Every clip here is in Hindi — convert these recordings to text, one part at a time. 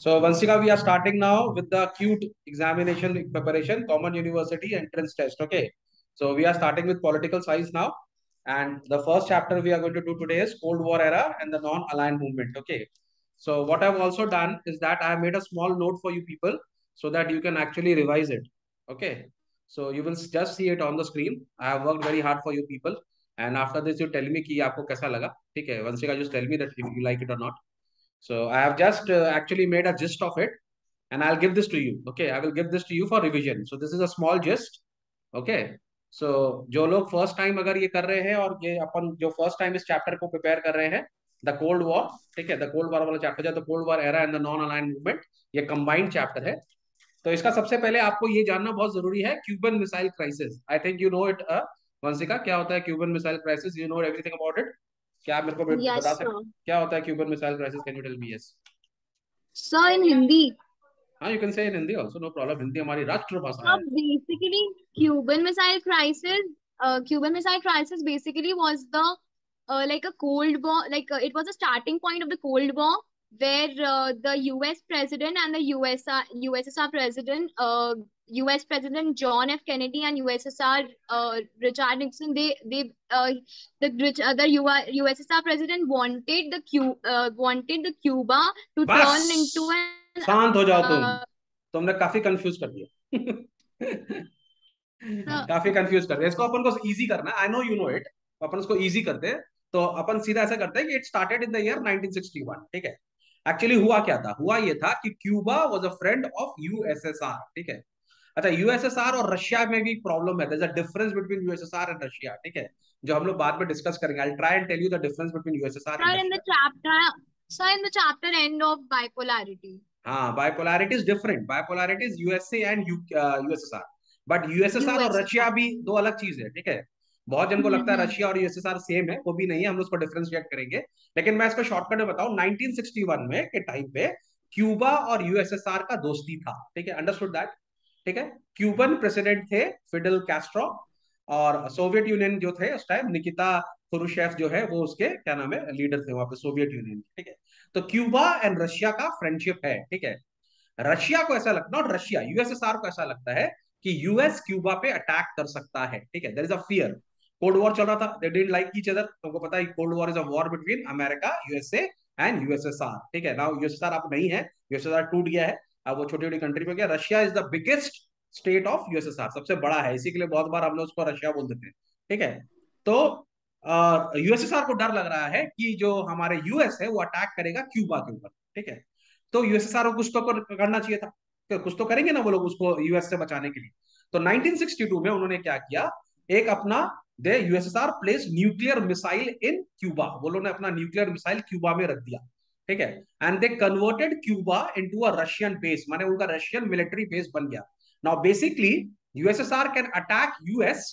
So, Vansika, we are starting now with the CUTE examination preparation, Common University Entrance Test. Okay. So, we are starting with political science now. And the first chapter we are going to do today is Cold War era and the non-aligned movement. Okay. So, what I've also done is that I have made a small note for you people so that you can actually revise it. Okay. So, you will just see it on the screen. I have worked very hard for you people. And after this, you tell me कि आपको कैसा लगा. ठीक है. Vansika, just tell me that if you like it or not. So I have just actually made a gist of it and I'll give this to you. Okay, I will give this to you for revision. So this is a small gist. Okay. So जो लोग फर्स्ट टाइम अगर ये कर रहे हैं और ये अपन जो फर्स्ट टाइम इस चैप्टर को प्रिपेयर कर रहे हैं द कोल्ड वॉर, ठीक है, द कोल्ड वॉर वाला चैप्टर जो the cold war era and the non aligned movement, ये कंबाइंड चैप्टर है। तो इसका सबसे पहले आपको ये जानना बहुत जरूरी है, Cuban missile crisis. I think you know it. Vanshika, क्या होता है Cuban missile crisis? You know everything about it? क्या आप मेरे को बता Yes, सकते sir. क्या होता है Cuban missile crisis? Can you tell me? Yes. Sir, in Hindi. हाँ, you can say in Hindi also, no problem. Hindi हमारी राष्ट्रभाषा So है। basically, Cuban Missile Crisis. Cuban Missile Crisis basically was the like a Cold War. It was a starting point of the Cold War, where the U.S. president and the USSR president, U.S. President John F. Kennedy and USSR Richard Nixon, USSR president wanted the Cuba to बस, turn into an शांत हो जाओ तुम। uh, तुमने काफी कंफ्यूज कर दिया। uh, काफी कंफ्यूज कर दिया। इसको अपन को इजी करना है। I know you know it. अपन उसको इजी करते हैं। तो अपन सीधा ऐसा करते हैं कि it started in the year 1961। ठीक है। एक्चुअली हुआ क्या था? हुआ ये था कि Cuba was a friend of USSR. ठीक है। अच्छा, यूएसएसआर और रशिया में भी प्रॉब्लम है। There is a difference between USSR and Russia. ठीक है। जो हम लोग बाद में डिस्कस करेंगे। I try and tell you the difference between USSR Sir, and in the Russia. chapter, sir, in the chapter end of bipolarity. हाँ, bipolarity is different. Bipolarity is USA and USSR. But USSR और रशिया USSR. भी दो अलग चीज है। ठीक है। बहुत जन को लगता है रशिया और यूएसएसआर सेम है, वो भी नहीं है। हम लोग उसको डिफरेंशिएट करेंगे। लेकिन मैं इसको शॉर्टकट में बताऊं, 1961 में के टाइम पे क्यूबा और यूएसएसआर का दोस्ती था। ठीक है, अंडरस्टूड दैट? ठीक है। क्यूबन प्रेसिडेंट थे फिडल कैस्ट्रो, और सोवियत यूनियन जो थे उस टाइम निकिता खुरुशेव जो है वो उसके क्या नाम है, लीडर थे वहां पे सोवियत यूनियन। ठीक है। तो क्यूबा एंड रशिया का फ्रेंडशिप है। ठीक है। रशिया को ऐसा लगता है, और रशिया यूएसएसआर को ऐसा लगता है कि यूएस क्यूबा पे अटैक कर सकता है। ठीक है। There is a fear. Cold war चल रहा था। They didn't like each other. तुमको पता है cold war is a war between America, USA and USSR. ठीक है। नाउ यूएसएसआर अब नहीं है, यूएसएसआर टूट गया है। अब वो छोटी छोटी कंट्री पे गया। Russia is the biggest state of USSR, सबसे बड़ा है। इसी के लिए बहुत बार हम लोग उसको रशिया बोल देते हैं। ठीक है। तो यूएसएसआर को डर लग रहा है कि जो हमारे यूएस है वो अटैक करेगा क्यूबा के ऊपर। ठीक है। तो यूएसएसआर को कुछ तो करना चाहिए था। तो कुछ तो करेंगे ना वो लोग उसको यूएस से बचाने के लिए। तो 1962 में उन्होंने क्या किया, एक अपना दे यूएसएसआर प्लेस न्यूक्लियर मिसाइल इन क्यूबा। वो लोगों ने अपना न्यूक्लियर मिसाइल क्यूबा में रख दिया। ठीक है। And they converted Cuba into a Russian base, माने उनका रशियन मिलिट्री बेस बन गया। Now basically USSR can attack US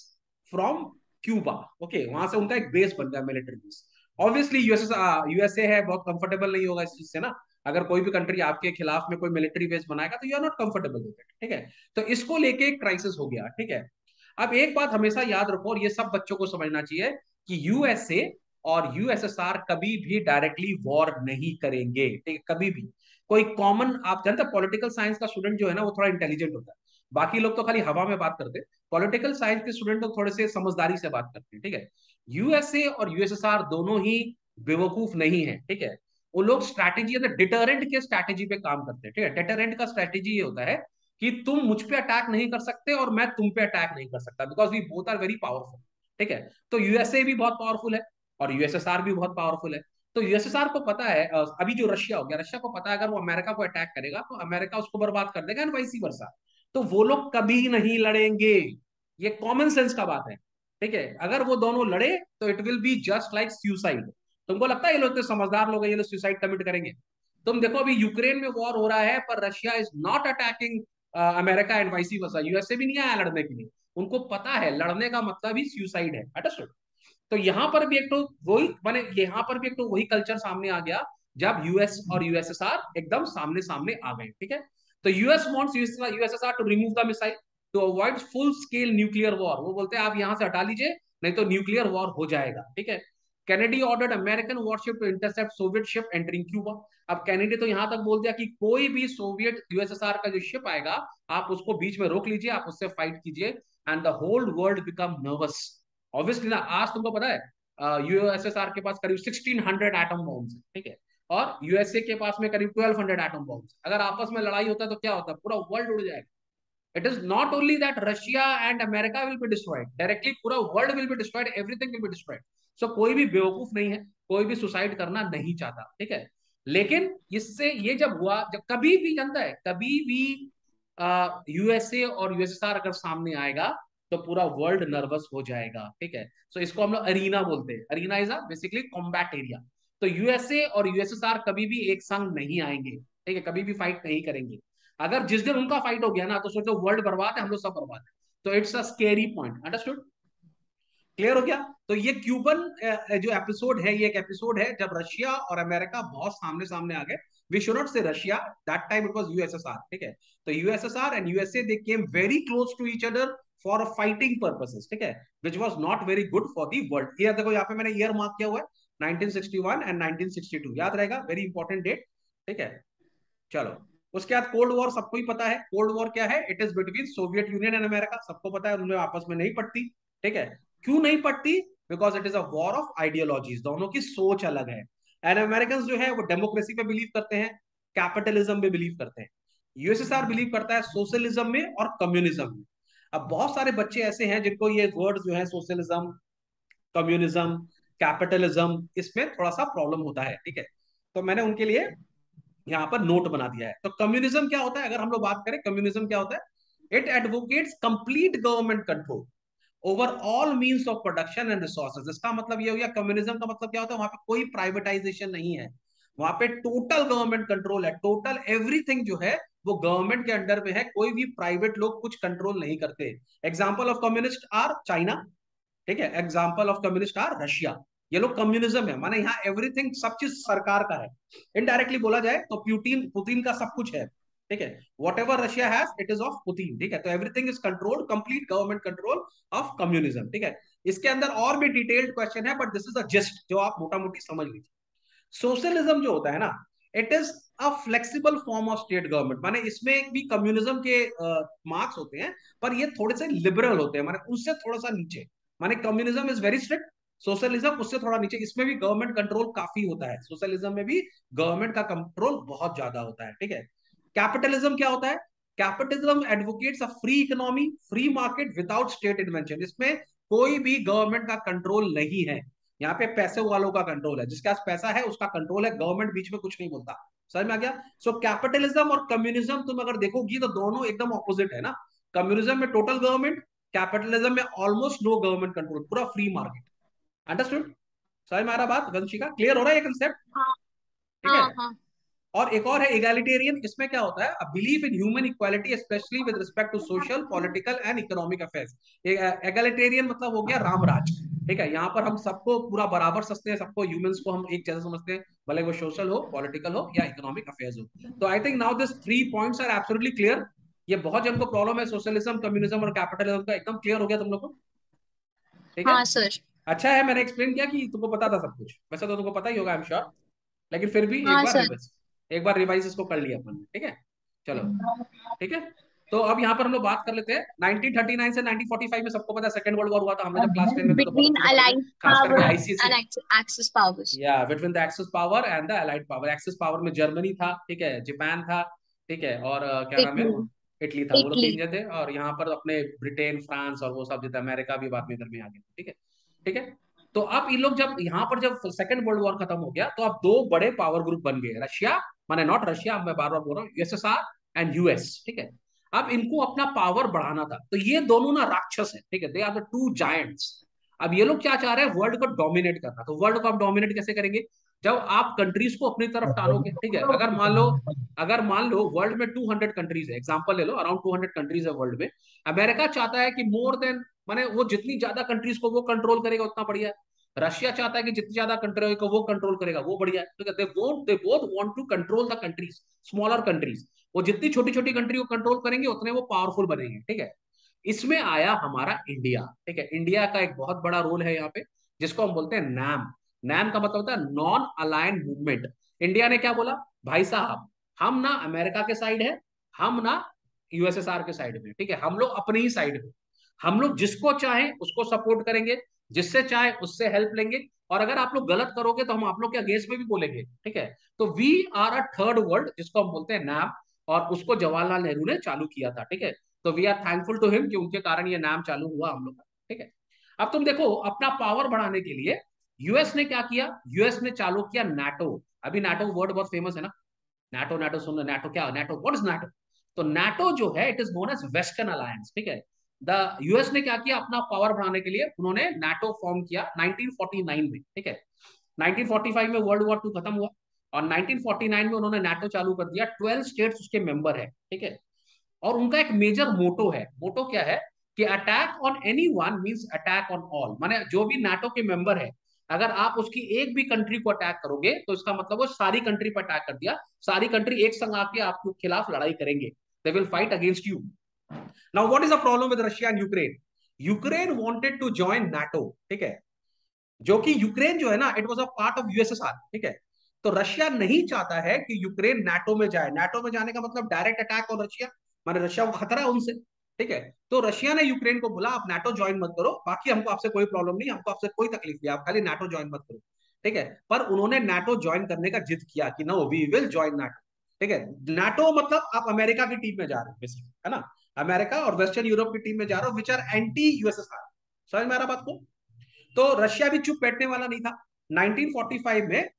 from Cuba. Okay, वहां से उनका एक बेस बन गया, मिलिट्री बेस। ऑब्वियसली यूएसए है, बहुत कंफर्टेबल नहीं होगा इस चीज से ना। अगर कोई भी कंट्री आपके खिलाफ में कोई मिलिट्री बेस बनाएगा तो you are not comfortable with it. ठीक है। तो इसको लेके एक क्राइसिस हो गया। ठीक है। अब एक बात हमेशा याद रखो, और ये सब बच्चों को समझना चाहिए, कि यूएसए और यूएसएसआर कभी भी डायरेक्टली वॉर नहीं करेंगे। ठीक है, कभी भी। कोई कॉमन, आप जानते हैं पॉलिटिकल साइंस का स्टूडेंट जो है ना वो थोड़ा इंटेलिजेंट होता है। बाकी लोग तो खाली हवा में बात करते हैं। पॉलिटिकल साइंस के स्टूडेंट तो थोड़े से समझदारी से बात करते हैं। ठीक है। यूएसए और यूएसएसआर दोनों ही बेवकूफ नहीं है। ठीक है। वो लोग स्ट्रैटेजी, डिटरेंट के स्ट्रैटेजी पे काम करते हैं। ठीक है। डिटरेंट का स्ट्रैटेजी ये होता है कि तुम मुझ पे अटैक नहीं कर सकते और मैं तुम पे अटैक नहीं कर सकता, because we both are very powerful. ठीक है। तो यूएसए भी बहुत पावरफुल है और यूएसएसआर भी बहुत पावरफुल है। तो यूएसएसआर को पता है, अभी जो रशिया हो गया, रशिया को पता है अगर वो अमेरिका को अटैक करेगा तो अमेरिका उसको बर्बाद कर देगा, एंड वाइस वर्सा। तो वो लोग कभी नहीं लड़ेंगे। ये कॉमन सेंस का बात है। ठीक है। अगर वो दोनों लड़े तो it will be just like suicide. तुमको लगता है ये लोग तो समझदार लोग हैं, ये लोग सुसाइड कमिट करेंगे? तुम देखो अभी यूक्रेन में वॉर हो रहा है, पर Russia is not attacking America and vice versa. USA भी नहीं आया लड़ने के लिए। उनको पता है लड़ने का मतलब ही सुसाइड है। अंडरस्टूड? तो यहाँ पर भी एक तो वही माने, यहाँ पर भी एक तो वही कल्चर सामने आ गया जब यूएस और यूएसएसआर एकदम सामने सामने आ गए। ठीक है। तो US wants USSR to remove the missile to avoid full scale nuclear war. वो बोलते हैं आप यहाँ से हटा लीजिए, नहीं तो न्यूक्लियर वॉर हो जाएगा। ठीक है। Kennedy ordered American warship to intercept Soviet ship entering Cuba. अब कैनेडी तो यहां तक बोल दिया कि कोई भी सोवियत यूएसएसआर का जो शिप आएगा आप उसको बीच में रोक लीजिए, आप उससे फाइट कीजिए, and the whole world become nervous. Obviously ना, आज तुमको पता है यूएसएसआर के पास करीब 1600 एटम बॉम्ब्स है, ठीक है, और यूएसए के पास में करीब 1200 एटम बॉम्ब्स। अगर आपस में लड़ाई होता है तो क्या होता है, पूरा वर्ल्ड उड़ जाएगा। It is not only that Russia and America will be destroyed, directly पूरा world will be destroyed, everything will be destroyed. So कोई भी बेवकूफ नहीं है, कोई भी सुसाइड करना नहीं चाहता, ठीक है। लेकिन इससे ये जब हुआ, जब कभी भी जानता है, कभी भी यूएसए और यूएसएसआर अगर सामने आएगा तो पूरा वर्ल्ड नर्वस हो जाएगा, ठीक है। सो इसको हम लोग अरीना बोलते हैं। Arena is a basically combat area. तो यूएसए और यूएसएसआर कभी भी एक संग नहीं आएंगे, ठीक है, कभी भी फाइट नहीं करेंगे। अगर जिस दिन उनका फाइट हो गया ना तो सोचो वर्ल्ड बर्बाद है, हम लोग सब बर्बाद है। तो it's a scary point, understood, clear हो गया। तो ये क्यूबन जो एपिसोड है, ये एक एपिसोड है जब रशिया और अमेरिका बहुत सामने सामने आ गए। We should not say Russia, that time it was USSR, ठीक है। तो USSR and USA they came very close to each other for fighting purposes, ठीक है, which was not very good for the world. ये देखो यहाँ पे मैंने ईयर मार्क किया हुआ है, 1961 एंड 1962, याद रहेगा, वेरी इंपॉर्टेंट डेट, ठीक है। चलो, उसके बाद कोल्ड वॉर सबको ही पता है। कोल्ड वॉर क्या है, it is between Soviet union and America, सबको पता है, उनमें आपस में नहीं पड़ती, ठीक है। क्यों नहीं पड़ती, because it is a war of ideologies, दोनों की सोच अलग है। एंड अमेरिकन जो है वो डेमोक्रेसी पे बिलीव करते हैं, कैपिटलिज्म में बिलीव करते हैं। यूएसएसआर बिलीव करता है सोशलिज्म में और कम्युनिज्म में। अब बहुत सारे बच्चे ऐसे हैं जिनको ये वर्ड जो है सोशलिज्म, कम्युनिज्म, कैपिटलिज्म, इसमें थोड़ा सा प्रॉब्लम होता है, ठीक है। तो मैंने उनके लिए यहाँ पर नोट बना दिया है। तो कम्युनिज्म क्या होता है, अगर हम लोग बात करें कम्युनिज्म क्या होता है, it advocates complete government control over all means of production and resources. इसका मतलब ये हो गया, कम्युनिज्म का मतलब क्या होता है, वहां पे कोई प्राइवेटाइजेशन नहीं है, वहां पे टोटल गवर्नमेंट कंट्रोल है, टोटल एवरीथिंग जो है वो गवर्नमेंट के अंडर में है, कोई भी प्राइवेट लोग कुछ कंट्रोल नहीं करते। Example of communist are China, ठीक है, example of communist are Russia. ये लोग कम्युनिज्म है, माने यहाँ एवरीथिंग, सब चीज सरकार का है। इनडायरेक्टली बोला जाए तो पुतिन पुतिन का सब कुछ है, ठीक है, what ever Russia has it is of Putin, ठीक है। तो everything is control, complete government control of communism, ठीक है। इसके अंदर और भी डिटेल्ड क्वेश्चन है, but this is a just जो आप मोटा मोटी समझ लीजिए। सोशलिज्म जो होता है ना, it is a flexible form of state government, माने इसमें भी कम्युनिज्म के मार्क्स होते हैं, पर ये थोड़े से लिबरल होते हैं, माने उससे थोड़ा सा नीचे। माने communism is very strict, socialism उससे थोड़ा नीचे, इसमें भी गवर्नमेंट कंट्रोल काफी होता है, सोशलिज्म में भी गवर्नमेंट का कंट्रोल बहुत ज्यादा होता है, ठीक है। कैपिटलिज्म क्या होता है, capitalism advocates a free economy, free market without state intervention. इसमें कोई भी गवर्नमेंट का कंट्रोल नहीं है, यहाँ पे पैसे वालों का कंट्रोल है, जिसके पास पैसा है उसका कंट्रोल है, गवर्नमेंट बीच में कुछ नहीं बोलता। समझ में आ गया। सो कैपिटलिज्म और कम्युनिज्म तुम अगर देखोगी तो दोनों एकदम ऑपोजिट है ना। कम्युनिज्म में टोटल गवर्नमेंट, कैपिटलिज्म में ऑलमोस्ट नो गवर्नमेंट कंट्रोल, पूरा फ्री मार्केट। अंडरस्टूड, समझ में आ रहा बात, वंशिका, क्लियर हो रहा है ये कंसेप्ट, हाँ ठीक है। हाँ हाँ। और एक और है इगैलिटेरियन, इसमें क्या होता है, a belief in human equality especially with respect to social, political and economic affairs. Egalitarian मतलब हो गया रामराज, ठीक है, यहाँ पर हम सबको पूरा बराबर समझते हैं, सबको ह्यूमंस को हम एक जैसा समझते हैं, भले वो सोशल हो, पॉलिटिकल हो या इकोनॉमिक अफेयर्स हो। तो I think now this 3 points are absolutely clear. ये बहुत जन को प्रॉब्लम है, सोशलिज्म, कम्युनिज्म और कैपिटलिज्म का, एकदम क्लियर हो गया तुम लोग को, ठीक है। हाँ सर। अच्छा है मैंने एक्सप्लेन किया कि तुमको पता था सब कुछ, वैसे तो तुमको पता ही होगा आई एम श्योर, लेकिन फिर भी हाँ सर। एक बार रिवाइज इसको कर लिया अपन ने, ठीक है। चलो, ठीक है। तो अब यहाँ पर हम लोग बात कर लेते हैं 1939 से 1945 में, सबको पता है सेकंड वर्ल्ड वॉर हुआ था, हम लोग जब क्लास 10 में थे तो बहुत Between अच्छे से पढ़े थे, allied खास करके powers ICC. and Axis powers. या between the axis power and the allied power, axis power में जर्मनी था, ठीक है, जापान था, ठीक है, और क्या नाम है, Italy. इटली था, वो लोग तीन Italy. जने थे, और यहाँ पर अपने ब्रिटेन, फ्रांस और वो सब जो थे, अमेरिका भी बाद में इधर में आ गया, ठीक है, ठीक है। तो अब इन लोग जब यहाँ पर जब सेकंड वर्ल्ड वॉर खत्म हो गया तो अब दो बड़े पावर ग्रुप बन गए, रशिया, माने नॉट रशिया, मैं बार बार बोल रहा हूँ, यूएसएसआर एंड यूएस, ठीक है। अब इनको अपना पावर बढ़ाना था, तो ये दोनों ना राक्षस है, ठीक है, they are the two giants. अब ये लोग क्या चाह रहे हैं, वर्ल्ड को डोमिनेट करना। तो वर्ल्ड को आप डोमिनेट कैसे करेंगे, जब आप कंट्रीज को अपनी तरफ टालोगे, ठीक है। अगर मान लो वर्ल्ड में 200 कंट्रीज है, एग्जांपल ले लो, अराउंड 200 कंट्रीज है वर्ल्ड में। अमेरिका चाहता है कि मोर देन, माने वो जितनी ज्यादा कंट्रीज को वो कंट्रोल करेगा उतना बढ़िया है। रशिया चाहता है कि जितनी ज्यादा कंट्री को वो कंट्रोल करेगा वो बढ़िया है, ठीक है। They both want to control the countries, smaller countries. वो जितनी छोटी छोटी कंट्री को कंट्रोल करेंगे उतने वो पावरफुल बनेंगे, ठीक है। इसमें आया हमारा इंडिया, ठीक है। इंडिया का एक बहुत बड़ा रोल है यहाँ पे, जिसको हम बोलते हैं नैम, नैम का मतलब होता है नॉन अलाइंड मूवमेंट। इंडिया ने क्या बोला, भाई साहब हम ना अमेरिका के साइड है, हम ना यूएसएसआर के साइड में, ठीक है, हम लोग अपनी ही साइड में, हम लोग जिसको चाहे उसको सपोर्ट करेंगे, जिससे चाहे उससे हेल्प लेंगे, और अगर आप लोग गलत करोगे तो हम आप लोग के अगेंस्ट में भी बोलेंगे, ठीक है। तो we are a third world, जिसको हम बोलते हैं नैम, और उसको जवाहरलाल नेहरू ने चालू किया था, ठीक है। तो we are thankful to him कि उनके कारण ये नाम चालू हुआ हम लोग का, ठीक है। अब तुम देखो अपना पावर बढ़ाने के लिए यूएस ने क्या किया, यूएस ने चालू किया नाटो। अभी नाटो वर्ड बहुत फेमस है ना, नाटो नाटो सुन, नाटो क्या, नाटो व्हाट इज नाटो। तो नाटो जो है it is known as western alliance, ठीक है। द यूएस ने क्या किया अपना पावर बढ़ाने के लिए, उन्होंने नाटो फॉर्म किया 1949 में, ठीक है। 1945 में वर्ल्ड वॉर टू खत्म हुआ, और 1949 में उन्होंने नाटो चालू कर दिया, 12 स्टेट्स उसके मेंबर है, ठीक है। और उनका एक मेजर मोटो है, मोटो क्या है कि attack on any one means attack on all, माने जो भी नाटो के मेंबर है, अगर आप उसकी एक भी कंट्री को अटैक करोगे तो इसका मतलब वो सारी कंट्री पर अटैक कर दिया, सारी कंट्री एक संग आके आपके खिलाफ लड़ाई करेंगे, they will fight against you. Now what is the problem with Russia and Ukraine, Ukraine wanted to join NATO, ठीक है, जो कि यूक्रेन जो है ना it was a part of USSR, ठीक है। तो रशिया नहीं चाहता है कि यूक्रेन नाटो में जाए, नाटो में जाने का मतलब डायरेक्ट अटैक ऑन रशिया, माने रशिया को खतरा है उनसे, ठीक है। तो रशिया ने यूक्रेन को बोला आप नाटो ज्वाइन मत करो, बाकी हमको आपसे कोई प्रॉब्लम नहीं, हमको आपसे कोई तकलीफ नहीं, आप खाली नाटो ज्वाइन मत करो, ठीक है। पर उन्होंने नाटो ज्वाइन करने का जिद किया कि no we will join NATO, ठीक है। नाटो मतलब आप अमेरिका की टीम में जा रहे हो बेसिकली, है ना, अमेरिका और वेस्टर्न यूरोप की टीम में जा रहे हो विच आर एंटी यूएसएसआर। समझ में आ रहा बात को। तो रशिया भी चुप बैठने वाला नहीं था। 1945 में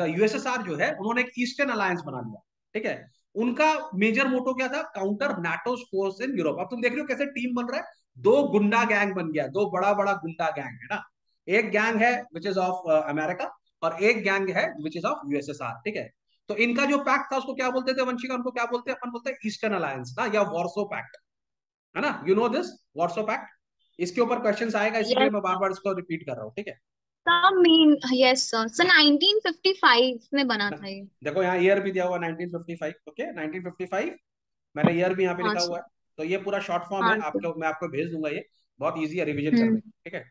यूएसएसआर जो है उन्होंने एक ईस्टर्न अलायंस बना लिया, ठीक है। उनका मेजर मोटो क्या था, counter NATO force in Europe. अब तुम देख रहे हो कैसे टीम बन रहा है, दो गुंडा गैंग बन गया, दो बड़ा बड़ा गुंडा गैंग है ना, एक गैंग है विच इज ऑफ अमेरिका, और एक गैंग है विच इज ऑफ यूएसएसआर, ठीक है। तो इनका जो पैक्ट था उसको क्या बोलते थे वंशिका, उनको क्या बोलते हैं, अपन बोलते हैं ईस्टर्न अलायंस ना, या वॉर्सो पैक्ट, है ना, you know this Warsaw pact. इसके ऊपर क्वेश्चंस आएगा इसीलिए Yes, मैं बार बार इसको रिपीट कर रहा हूँ, ठीक है। the mean, yes sir, so 1955 में बना था ये। देखो यहाँ ईयर भी दिया हुआ 1955, ओके 1955, मैंने ईयर भी यहाँ पे हाँ लिखा हुआ सर। है। तो ये पूरा शॉर्ट फॉर्म है, हाँ सर। आपको मैं आपको भेज दूंगा, ये बहुत इजी है रिवीजन करने हम्म। की, ठीक है।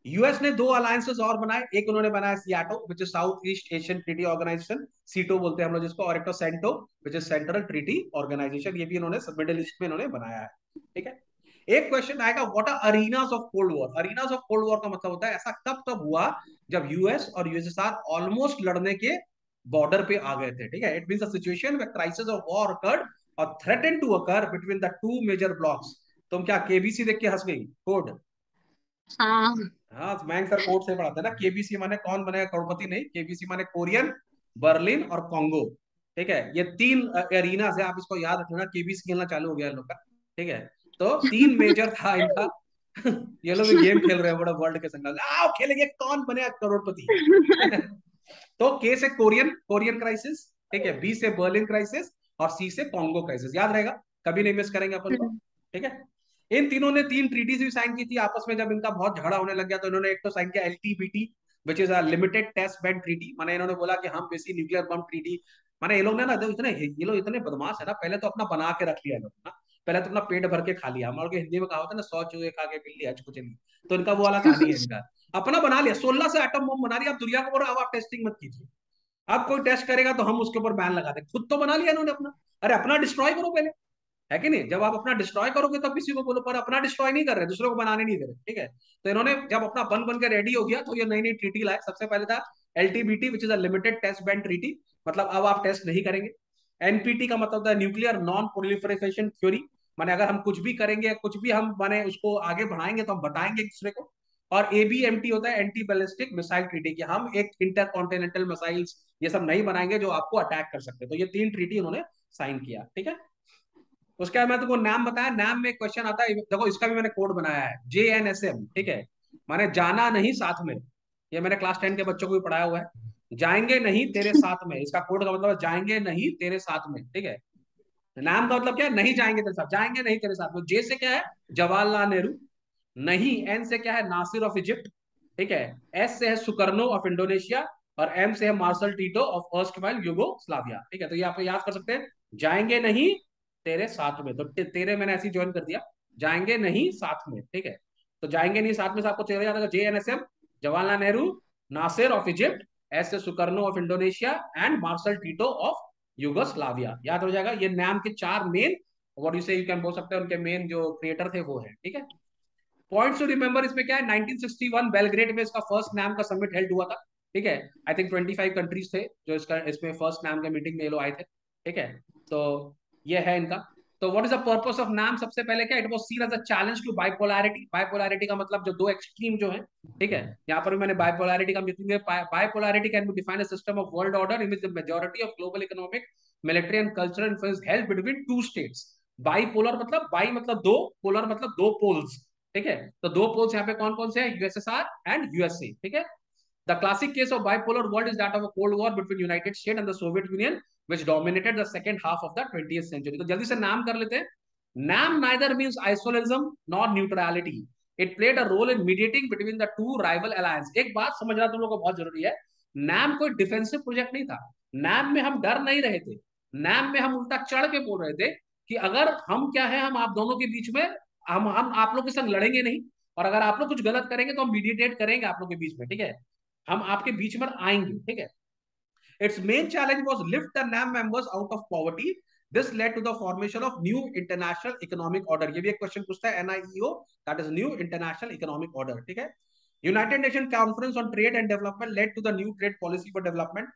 यूएस ने दो अलायंसेस और बनाए, एक उन्होंने बनाया SEATO which is South East Asian Treaty Organization, SEATO बोलते हैं हम लोग जिसको, और एक तो CENTO which is Central Treaty Organization, ये भी इन्होंने मिडिल ईस्ट में इन्होंने बनाया है, ठीक है। एक क्वेश्चन आएगा what are arenas of cold war, arenas of cold war का मतलब होता है ऐसा कब तब हुआ जब यूएस और यूएसएसआर ऑलमोस्ट लड़ने के बॉर्डर पे आ गए थे, ठीक है। It means a situation where crisis of war occurred और threaten to occur between the two major blocks. तुम क्या केबीसी देख के हंस गई, कोड। हाँ। हाँ मैंग सर कोर्ट से पढ़ाते हैं ना, केबीसी माने कौन बनेगा करोड़पति, नहीं, केबीसी माने कोरियन, बर्लिन और कॉन्गो, ठीक है। ये तीन एरिना से आप इसको याद रखना, केबीसी खेलना चालू हो गया इन लोग का, ठीक है। तो तीन मेजर था इनका ये लोग भी गेम खेल रहे हैं बड़ा वर्ल्ड के संग, आओ खेलेंगे कौन बनेगा करोड़पति तो के से कोरियन, कोरियन क्राइसिस, ठीक है, बी से बर्लिन क्राइसिस, और सी से कॉन्गो क्राइसिस, याद रहेगा, कभी नहीं मिस करेंगे अपन को, हम्म। ठीक है। इन तीनों ने तीन ट्रीटीज भी साइन की थी आपस में, जब इनका बहुत झगड़ा होने लग गया तो इन्होंने एक तो साइन किया LTBT which is a limited test band treaty, माने इन्होंने बोला कि हम बेसी न्यूक्लियर बम ट्रीटी, माने ये लोग ने ना इतने, ये लोग इतने बदमाश है ना, पहले तो अपना बना के रख लिया लोग ना, पहले तो अपना पेट भर के खा लिया, हम लोग हिंदी में कहा होता है ना 100 चूहे खा के बिल्ली हज को चली, तो इनका वो वाला कहानी है इनका, अपना बना लिया, 16 से एटम बम बना लिया, अब दुनिया को बोल रहा अब आप टेस्टिंग मत कीजिए, अब कोई टेस्ट करेगा तो हम उसके ऊपर बैन लगा दें, खुद तो बना लिया इन्होंने अपना, अरे अपना डिस्ट्रॉय करो पहले, है कि नहीं, जब आप अपना डिस्ट्रॉय करोगे तब किसी को बोलो, पर अपना डिस्ट्रॉय नहीं कर रहे, दूसरों को बनाने नहीं दे रहे, ठीक है। तो इन्होंने जब अपना बन बन के रेडी हो गया तो ये नई नई ट्रीटी लाए, सबसे पहले था LTBT which is a limited test band treaty, मतलब अब आप टेस्ट नहीं करेंगे। एनपीटी का मतलब होता है न्यूक्लियर नॉन प्रोलिफरेशन थ्योरी, माने अगर हम कुछ भी करेंगे, कुछ भी हम माने उसको आगे बढ़ाएंगे तो हम बताएंगे एक दूसरे को। और एबीएमटी होता है एंटी बैलिस्टिक मिसाइल ट्रीटी, कि हम एक इंटरकॉन्टिनेंटल मिसाइल्स ये सब नहीं बनाएंगे जो आपको अटैक कर सकते, तो ये तीन ट्रीटी उन्होंने साइन किया, ठीक है। उसके बाद मैं तुमको नाम बताया, नाम में क्वेश्चन आता है, देखो इसका भी मैंने कोड बनाया है JNSM, ठीक है, माने जाना नहीं साथ में, ये मैंने क्लास 10 के बच्चों को भी पढ़ाया हुआ है, जाएंगे नहीं तेरे साथ में, इसका कोड का मतलब है जाएंगे नहीं तेरे साथ में, ठीक है। नाम का मतलब क्या है, नहीं जाएंगे तेरे साथ, जाएंगे नहीं तेरे साथ में। जे से क्या है, जवाहरलाल नेहरू, नहीं, एन से क्या है, नासिर ऑफ इजिप्ट, ठीक है, एस से है सुकर्नो ऑफ इंडोनेशिया, और एम से है Marshal Tito of erstwhile Yugoslavia, ठीक है। तो ये आप याद कर सकते हैं, जाएंगे नहीं तेरे साथ में, तो तेरे मैंने ऐसे ज्वाइन कर दिया, जाएंगे नहीं साथ में, ठीक है। तो जाएंगे नहीं साथ में से आपको चेहरा याद आएगा, JNSM, Jawaharlal Nehru, Nasser of Egypt, S Sukarno of Indonesia and Marshal Tito of Yugoslavia. याद हो जाएगा, ये नाम के चार men, what you say you can बोल सकते हैं, उनके मेन जो क्रिएटर थे वो है, ठीक है। पॉइंट्स टू रिमेंबर इसमें क्या है, 1961 बेलग्रेड में इसका फर्स्ट नाम का समिट हेल्ड हुआ था, ठीक है। आई थिंक 25 कंट्रीज थे जो इसका इसमें फर्स्ट नाम के मीटिंग में ये लोग आए थे, ठीक है। तो ये है इनका। तो what is the purpose of NAM, सबसे पहले क्या, it was seen as a challenge to bipolarity. Bipolarity का मतलब जो दो एक्सट्रीम जो है, ठीक है। यहाँ पर भी मैंने बाइपोलैरिटी का meaning, bipolarity can be defined as system of world order in which the majority of global economic, military and cultural influence held between two states. Bipolar मतलब, बाई मतलब दो, पोलर मतलब दो पोल्स, ठीक है। तो दो पोल्स यहाँ पे कौन कौन से हैं, यूएसएसआर एंड यूएसए, ठीक है। The classic case of bipolar world is that of a Cold War between United States and the Soviet Union, which dominated the second half of the 20th century. तो जल्दी से नाम कर लेते हैं। NAM neither means isolation nor neutrality. It played a role in mediating between the two rival alliances. एक बात समझना तुम लोगों को बहुत जरूरी है, NAM कोई डिफेंसिव प्रोजेक्ट नहीं था। NAM में हम डर नहीं रहे थे, NAM में हम उल्टा चढ़ के बोल रहे थे कि अगर हम क्या है, हम आप दोनों के बीच में, हम आप लोग के संग लड़ेंगे नहीं, और अगर आप लोग कुछ गलत करेंगे तो हम मीडिएट करेंगे आप लोग के बीच में, ठीक है। हम आपके बीच में आएंगे, ठीक है। Its main challenge was lift the NAM members out of poverty. This led to the formation of new international economic order. ये भी एक क्वेश्चन पूछता है, NIEO, that is new international economic order, ठीक है। United Nation Conference on Trade and Development led to the new trade policy for development.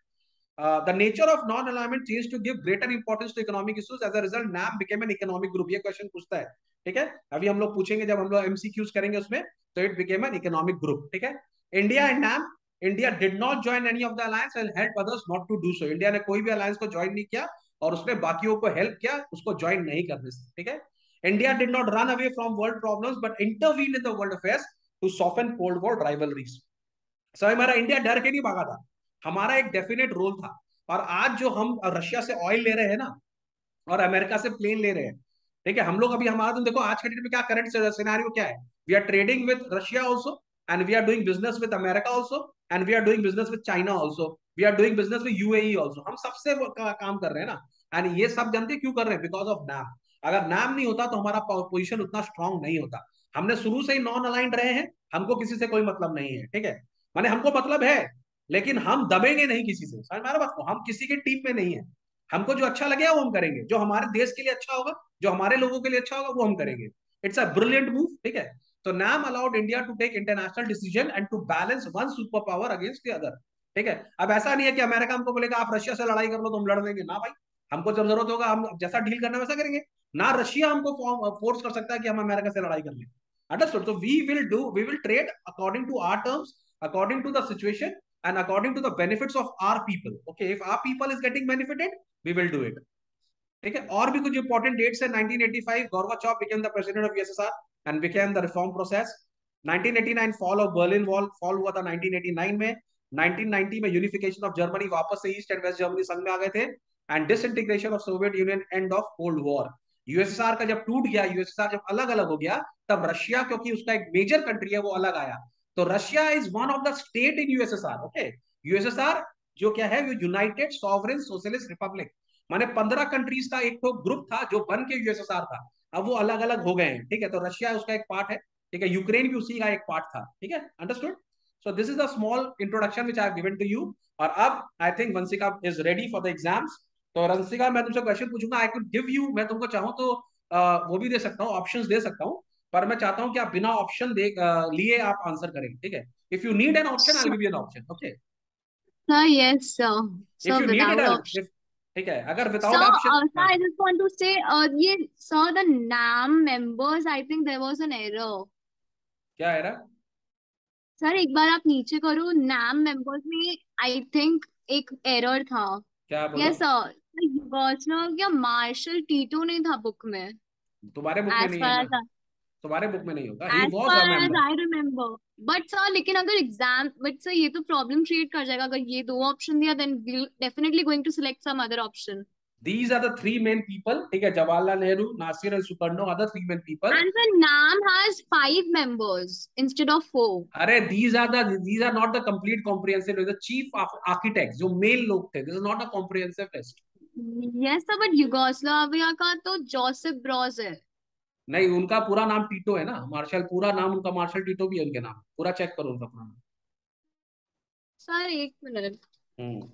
The nature of non-alignment changed to give greater importance to economic issues. As a result, NAM became an economic group. ये क्वेश्चन पूछता है, ठीक है। अभी हम लोग पूछेंगे जब हम लोग एमसीक्यूज करेंगे उसमें, तो it became an economic group, ठीक है। India and NAM, India did not join any of the alliance and help others not to do so. India ने कोई भी अलायंस को ज्वाइन नहीं किया और उसने बाकियों को हेल्प किया उसको ज्वाइन नहीं करने से, ठीक है। India did not run away from world problems but intervene in the world affairs to soften cold war rivalries. So हमारा इंडिया डर के नहीं भागा था, हमारा एक डेफिनेट रोल था। और आज जो हम रशिया से ऑयल ले रहे हैं ना, और अमेरिका से प्लेन ले रहे हैं, ठीक है, हम लोग अभी, हमारा, तुम देखो आज के डेट में क्या करंट सिनेरियो क्या है, we are trading with Russia also, and we are doing business with America also, and we are doing business with China also, we are doing business with UAE also. हम सबसे काम कर रहे हैं ना, एंड ये सब जानते क्यों कर रहे हैं, बिकॉज ऑफ नाम। अगर नाम नहीं होता तो हमारा पोजीशन उतना स्ट्रांग नहीं होता। हमने शुरू से ही नॉन अलाइंड रहे हैं, हमको किसी से कोई मतलब नहीं है, ठीक है। माने हमको मतलब है, लेकिन हम दबेंगे नहीं किसी से, समझ में आ रहा बात को, हम किसी के टीम में नहीं है। हमको जो अच्छा लगेगा वो हम करेंगे, जो हमारे देश के लिए अच्छा होगा, जो हमारे लोगों के लिए अच्छा होगा वो हम करेंगे। इट्स अ ब्रिलियंट मूव, ठीक है। तो NAM allowed India to take international decision and to balance one super power against the other, ठीक है। अब ऐसा नहीं है कि अमेरिका हमको बोलेगा आप रशिया से लड़ाई कर लो तो हम लड़ लेंगे ना भाई, हमको जब जरूरत होगा हम जैसा डील करना वैसा करेंगे। ना रशिया हमको फोर्स कर सकता है कि हम अमेरिका से लड़ाई कर लें, अंडरस्टूड। तो we will trade according to our terms, according to the situation and according to the benefits of our people. Okay, if our people is getting benefited, we will do it. ठीक है। और भी कुछ इंपॉर्टेंट डेट्स है, 1985 Gorbachev became the president of USSR and became the reform process. 1989 fall of Berlin wall, fall हुआ था 1989 में। 1990 में यूनिफिकेशन ऑफ जर्मनी, वापस से ईस्ट एंड वेस्ट जर्मनी संग में आ गए थे। And disintegration of Soviet union, end of cold war. USSR का जब टूट गया, यूएसएसआर जब अलग अलग हो गया, तब रशिया, क्योंकि उसका एक मेजर कंट्री है, वो अलग आया। तो Russia is one of the state in USSR, okay. USSR जो क्या है, यूनाइटेड सॉवरेन सोशलिस्ट रिपब्लिक, माने 15 कंट्रीज का एक तो ग्रुप था जो बन के यूएसएसआर था, अब वो अलग अलग हो गए हैं, ठीक है। तो रशिया उसका एक पार्ट है, ठीक है। यूक्रेन भी उसी का एक पार्ट था, ठीक है, understood. So this is the small introduction which I have given to you. और अब I think Vanshika is ready for the exams. तो वंशिका, मैं तुमसे क्वेश्चन पूछूंगा, आई कुड गिव यू, मैं तुमको चाहूँ तो वो भी दे सकता हूँ, ऑप्शंस दे सकता हूँ, पर मैं चाहता हूँ कि आप बिना ऑप्शन दे लिए आप आंसर करें, ठीक है। If you need an option, I will give you an option, okay. Sir, yes, sir. If Sir, you need it, without option. If, ठीक है, अगर So, without option, sir, I just want to say, sir, the NAM members, I think there was an error. क्या है रहा, सर एक बार आप नीचे करो, NAM members में आई थिंक एक एरर था। क्या बोलो, यस सर, युगोस्लाविया या मार्शल टीटो नहीं था बुक में। तुम्हारे बुक में एज नहीं है फार ना, एज तुम्हारे बुक में नहीं होगा, he as was a far as member. I remember. But sir लेकिन अगर एग्जाम, बट सर ये तो प्रॉब्लम क्रिएट कर जाएगा अगर ये दो ऑप्शन दिया, then we definitely going to select some other option. These are the three main people, ठीक है, Jawaharlal Nehru, Nasser and Sukarno are the three main people. And the NAM has 5 members instead of 4। अरे these are not the complete comprehensive list. The chief of architects जो मेल लोग थे, this is not a comprehensive list. Yes sir, but Yugoslavia का तो जोसेफ ब्रॉज है। नहीं, उनका पूरा नाम टीटो है ना, मार्शल, पूरा नाम उनका मार्शल टीटो भी है उनके नाम, पूरा चेक करो उनका पूरा नाम। सर एक मिनट। हम्म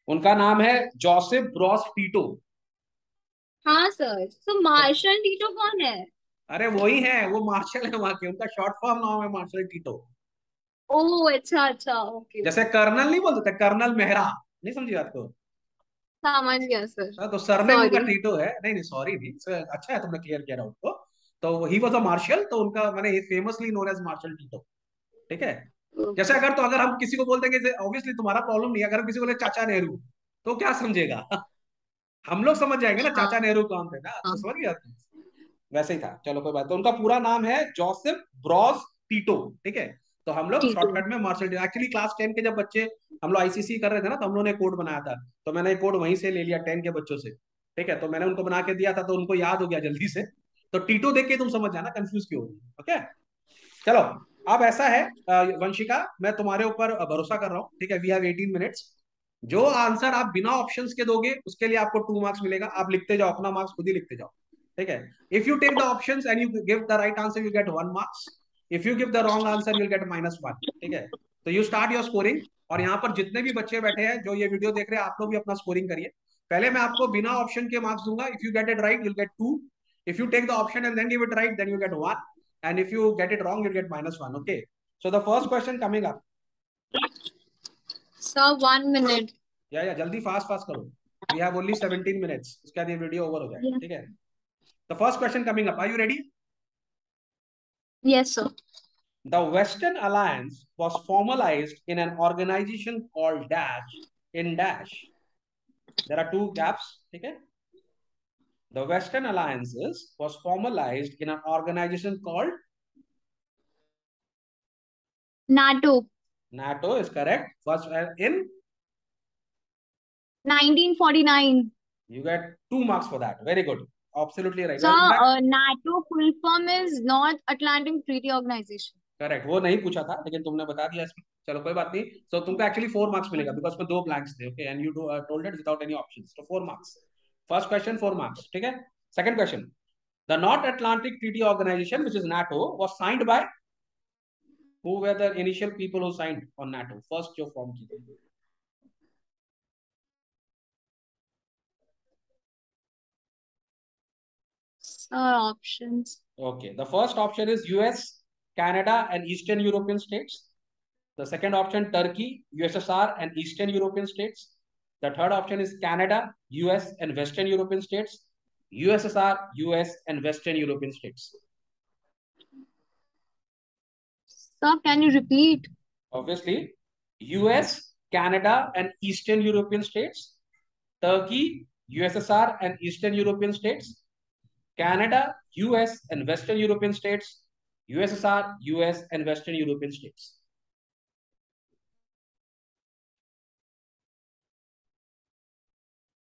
उनका नाम है जोसेफ ब्रॉस टीटो। हाँ सर, तो मार्शल टीटो कौन है? अरे वही है, वो मार्शल है वहां के, उनका शॉर्ट फॉर्म नाम है मार्शल टीटो। ओह अच्छा अच्छा, ओके। जैसे कर्नल नहीं बोलते थे, कर्नल मेहरा, नहीं समझी बात को। समझ गया सर। हाँ, तो सरनेम उनका सॉरी। टीटो है। नहीं नहीं सॉरी नहीं अच्छा है तुमने क्लियर किया डाउट को। तो ही वॉज अ मार्शल, तो उनका मैंने famously known as Marshal Tito. ठीक है। जैसे अगर, तो अगर हम किसी को बोलते हैं कि ऑब्वियसली तुम्हारा प्रॉब्लम नहीं है, अगर हम किसी को बोले चाचा नेहरू, तो क्या समझेगा? हम लोग समझ जाएंगे ना हाँ चाचा नेहरू कौन थे ना, तो हाँ। समझ गया। वैसे ही था, चलो कोई बात। तो उनका पूरा नाम है जोसेफ ब्रॉस टीटो। ठीक है। तो हम लोग टीटो। शॉर्टकट में मार्शल टीटो। एक्चुअली क्लास 10 के जब बच्चे हम लोग आईसीसी कर रहे थे ना, तो हम लोगों ने कोड बनाया था। तो मैंने कोड वहीं से ले लिया 10 के बच्चों से। ठीक है, तो मैंने उनको बना के दिया था, तो उनको याद हो गया जल्दी से। तो टीटो देख के तुम समझ जाना, कंफ्यूज क्यों हो रही है। ओके, चलो। अब ऐसा है, वंशिका, मैं तुम्हारे ऊपर भरोसा कर रहा हूँ। ठीक है, वी हैव 18 मिनट्स। जो आंसर आप बिना ऑप्शंस के दोगे उसके लिए आपको 2 मार्क्स मिलेगा। आप लिखते जाओ, अपना मार्क्स खुद ही लिखते जाओ। ठीक है। If you take the options and you give the right answer, you get 1 marks. If you give the wrong answer, you get -1। ठीक है। तो यू स्टार्ट योर स्कोरिंग। और यहाँ पर जितने भी बच्चे बैठे हैं जो ये वीडियो देख रहे हैं, आप लोग भी अपना स्कोरिंग करिए। पहले मैं आपको बिना ऑप्शन के मार्क्स दूंगा। If you get it right, you'll get 2। If you take the option and then give it right, then you get 1। And if you get it wrong, you get -1। Okay. So the first question coming up. Sir 1 minute. या जल्दी फास्ट फास्ट करो। We have only 17 minutes, उसके बाद ये वीडियो ओवर हो जाएगा। ठीक है। The first question coming up. Are you ready? Yes sir. The Western Alliance was formalized in an organization called Dash in Dash. There are two gaps. Okay. The Western Alliances was formalized in an organization called NATO. NATO is correct. Was in 1949। you get 2 marks for that. Very good. Absolutely right. In fact, sir NATO full form is North Atlantic Treaty Organization. Correct, वो नहीं पूछा था लेकिन तुमने बता दिया इसमें। चलो कोई बात नहीं। सो तुमको एक्चुअली 4 मार्क्स मिलेगा, बिकॉज में 2 ब्लैंक्स थे। Okay, and you told it without any options, तो 4 मार्क्स। First question 4 marks. ठीक है। Second question. The North Atlantic Treaty Organization which is NATO was signed by, who were the initial people who signed on NATO, first जो फॉर्म की थी। Sir options. Okay, the first option is US, Canada and Eastern European states. The second option, Turkey, USSR, and Eastern European states. The third option is Canada, US, and Western European states. USSR, US, and Western European states. Sir can you repeat? Obviously, US, Canada, and Eastern European states. Turkey, USSR, and Eastern European states. Canada, US, and Western European states. USSR, US, and Western European states.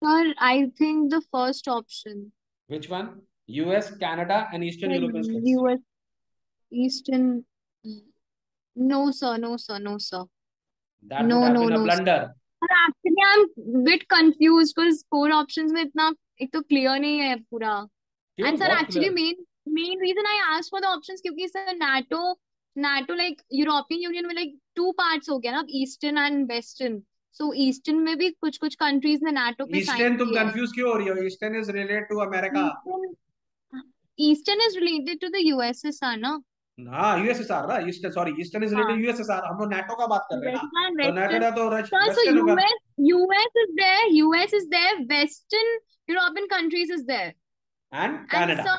Sir I think the first option. Which one? US, Canada, and Eastern European states. US Eastern. No sir, no sir, no sir. That no would have no been a no blunder. Sir, actually I am bit confuse because four options में इतना एक तो क्लियर नहीं है पूरा। क्यों, एंड सर बहुत actually clear. Main main reason I asked for the options क्योंकि sir NATO NATO like European union में लाइक टू पार्ट्स हो गया ना, eastern and western. So eastern में भी कुछ कुछ कंट्रीज ने नाटो पे साइन ईस्टर्न तुम किया है। कंफ्यूज क्यों हो रही हो? Eastern is related to America. Eastern Eastern is related to the USSR ना? हाँ, यूएसएसआर ना, Eastern, sorry, Eastern is related हाँ, यूएसएसआर। हम लोग नाटो का बात कर रहे हैं ना। western and तो नाटो western. ना तो So वेस्टर्न होगा। US is there. US is there. Western European countries is there. And And Canada. so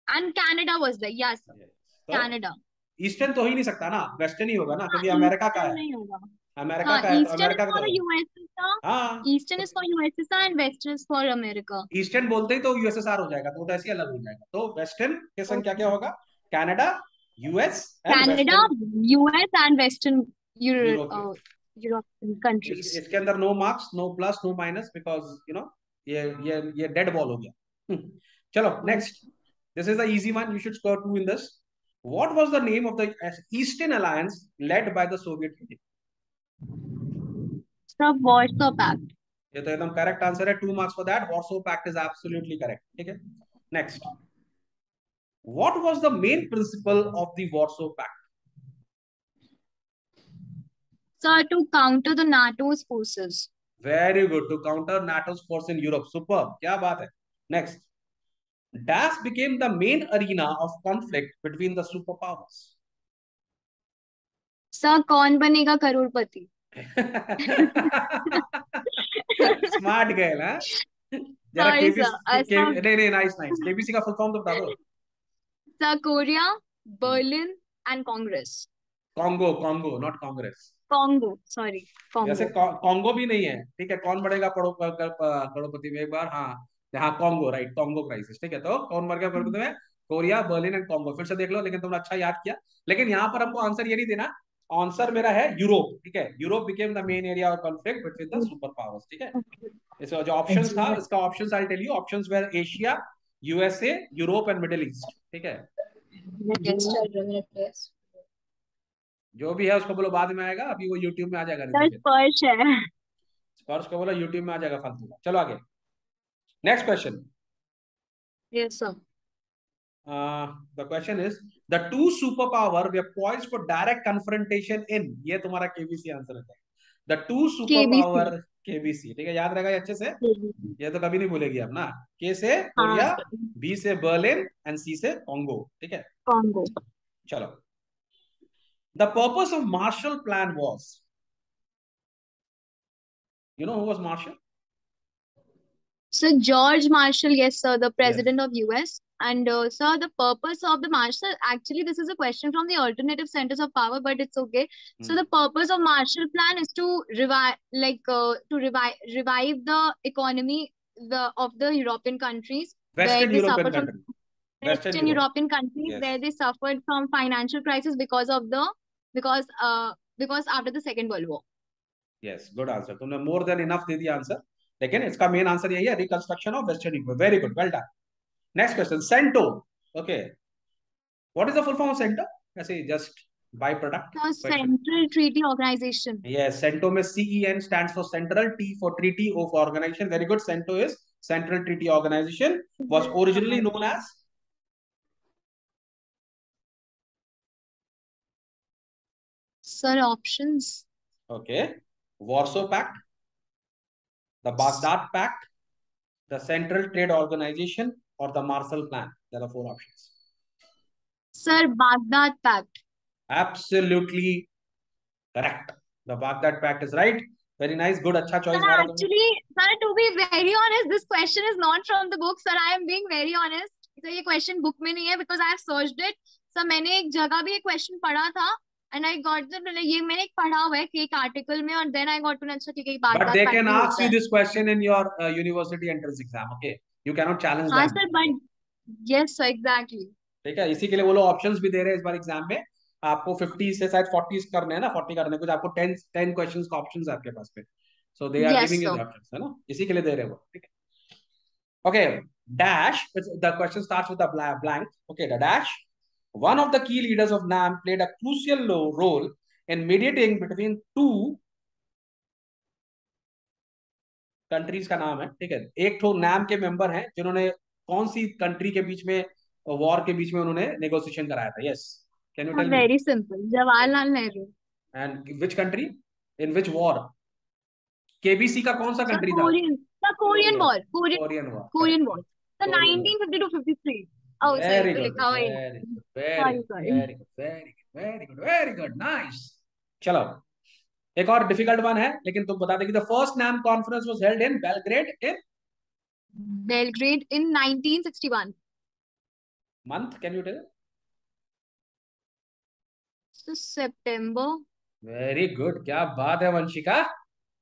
and Canada was there. Yes, तो Canada. ईस्टर्न तो हो ही नहीं सकता ना, वेस्टर्न ही होगा ना, हाँ, क्योंकि अमेरिका का Eastern है। नहीं होगा। अमेरिका हाँ, का है तो Eastern is अमेरिका का for तो the USSR. हाँ। Eastern तो is for USSR and Western is for America. Eastern बोलते ही तो यूएसएसआर हो जाएगा, तो वो तो ऐसे ही अलग हो जाएगा। तो वेस्टर्न के संग क्या क्या Okay. होगा? Canada, US and Canada, Western US and Western European. European countries. इसके अंदर no marks, no plus, no minus, because ये डेड बॉल हो गया। चलो next. This is the easy one, you should score 2 in this. What was the name of the Eastern alliance led by the Soviet Union? So Warsaw Pact. ये तो एकदम करेक्ट आंसर है, 2 marks for that. Warsaw Pact is absolutely correct, ठीक है। Next, what was the main principal of the Warsaw Pact? Sir, to counter the NATO's forces. Very good, to counter NATO's force in Europe, super, क्या बात है। Next, dash became the main arena of conflict between the super powers? Sir, कौन बनेगा करोड़पति? स्मार्ट गर्ल है। जरा Sorry, sir. Sir, नहीं नहीं, नाइस नाइस, केबीसी का फुल फॉर्म तो बता दो। Sir, Korea, Berlin, and Congress. Congo, Congo not Congress. Congo, sorry, वैसे Congo. कॉन्गो भी नहीं है, ठीक है। कौन बढ़ेगा करोड़पति में एक बार, हाँ। हाँ कॉन्गो, राइट, कॉन्गो क्राइसिस, ठीक है। तो कौन बढ़ गया करोड़पति में? Korea, Berlin and Congo. फिर से देख लो, लेकिन तुमने अच्छा याद किया। लेकिन यहाँ पर हमको आंसर ये नहीं देना। आंसर मेरा है यूरोप, ठीक है। Europe became the main area of conflict between the super powers, ठीक है। इसका जो ऑप्शंस था, इसका options I tell you, options were Asia, USA, Europe and Middle East, ठीक है। जो भी है उसको बोलो बाद में आएगा, अभी वो यूट्यूब में आ जाएगा, नहीं तो Sir, फिर स्पर्श है. स्पर्श को बोलो यूट्यूब में आ जाएगा फालतू का। चलो आगे, next question. Yes, sir. The question is, the two superpower were poised for direct confrontation in, ये तुम्हारा केबीसी आंसर है। The two superpower, KBC. KBC, ठीक है, याद रहेगा ये अच्छे से। KBC. ये तो कभी नहीं भूलेगी अब ना। के से हाँ कोरिया, sir. बी से बर्लिन एंड सी से कॉन्गो, ठीक है। Congo. चलो, the purpose of Marshall Plan was, you know who was Marshall? So George Marshall, yes, sir, the Yes. president of US. And sir, the purpose of the Marshall, actually, this is a question from the alternative centers of power, but it's okay. So the purpose of Marshall Plan is to revive the economy of the European countries where Western they European suffered from country, Western Western Europe. European countries Yes. where they suffered from financial crisis because after the Second World War. Yes, good answer, तुमने मोर देन इनफ दे दिया आंसर। लेकिन इसका मेन आंसर यही है, reconstruction of Western Europe. Very good, well done. Next question, CENTO, okay, what is the full form of CENTO? ऐसे just by product The question. Central Treaty Organization. यस, सेंटो में CEN stands for Central, T for Treaty, O for Organization. Very good, CENTO is Central Treaty Organization, was originally known as, Sir, options. Okay, Warsaw Pact, the Baghdad Pact, the Central Trade Organization, or the Marshall Plan. There are four options. Sir, Baghdad Pact. Absolutely correct. The Baghdad Pact is right. Very nice, good, अच्छा Sir, choice मारा तुमने। actually, sir, to be very honest, this question is not from the book. Sir, I am being very honest. Sir, ये question book में नहीं है because I have searched it. Sir, मैंने एक जगह भी एक question पढ़ा था and I got the ये मैंने एक पढ़ा हुआ है कि एक article में और then I got to know अच्छा ठीक है But Baghdad they Pact can भी ask होता you है. this question in your university entrance exam. Okay, you cannot challenge हाँ them. sir, but yes sir, exactly. ठीक है, इसी के लिए वो लोग ऑप्शंस भी दे रहे हैं इस बार एग्जाम में। आपको 50 से शायद 40 करने हैं ना, 40 करने कुछ, आपको 10 क्वेश्चंस का ऑप्शंस है आपके पास पे। So they are Yes giving you the sir. Options, है ना, इसी के लिए दे रहे हैं वो, ठीक है। Okay, dash. The question starts with a blank. Okay, the dash. One of the key leaders of NAM played a crucial role in mediating between two countries का नाम है, ठीक है। एक तो NAM के मेंबर हैं जिन्होंने कौन सी कंट्री के बीच में, वॉर के बीच में उन्होंने नेगोशिएशन कराया था? Yes, can you tell me? Very simple. Jawaharlal Nehru. And which country, in which war? KBC का कौन सा Sir, कंट्री था? Korean. The Korean War. Korean war, Korean correct, War. The Korean war. 1950 to 53. Oh, sorry, very तो गुड, लिखा हुआ ही वेरी नहीं. Good, very Sorry, good, sorry. Very good, very good, very good, very good, nice. चलो, एक और डिफिकल्ट वन है, लेकिन तुम बता देगी। The first NAM conference was held in Belgrade in Belgrade in 1961. Month, can you tell? So September. Very good, क्या बात है वंशिका,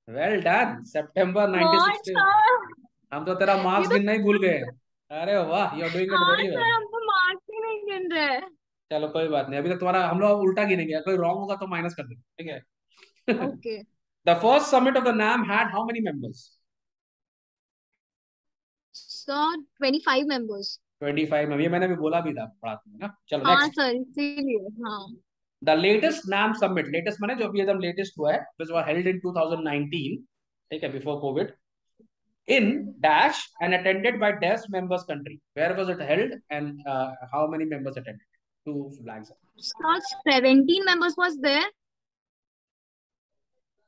वेल डन, सितंबर What, 1960। sir? हम तो तेरा ये मार्क्स तो गिनना ही भूल गए। अरे वाह, यू आर डूइंग इट हाँ वेरी वेल। सर, हम तो मार्क्स ही नहीं गिन रहे. चलो कोई बात नहीं, अभी तक तुम्हारा हम लोग उल्टा गिनेंगे, कोई रॉन्ग होगा तो माइनस कर देंगे, ठीक है। Okay. The first summit of the NAM had how many members? So 25 members. 25 में, ये मैंने भी बोला भी था, पढ़ा था ना। चलो हाँ नेक्स्ट, सर, इसीलिए हाँ. द लेटेस्ट नाम समिट, लेटेस्ट माने जो अभी एकदम लेटेस्ट हुआ है, विच वाज हेल्ड इन 2019, ठीक है, before Covid. in dash and attended by dash members country. Where was it held and how many members attended? Two blanks. So 17 members was there.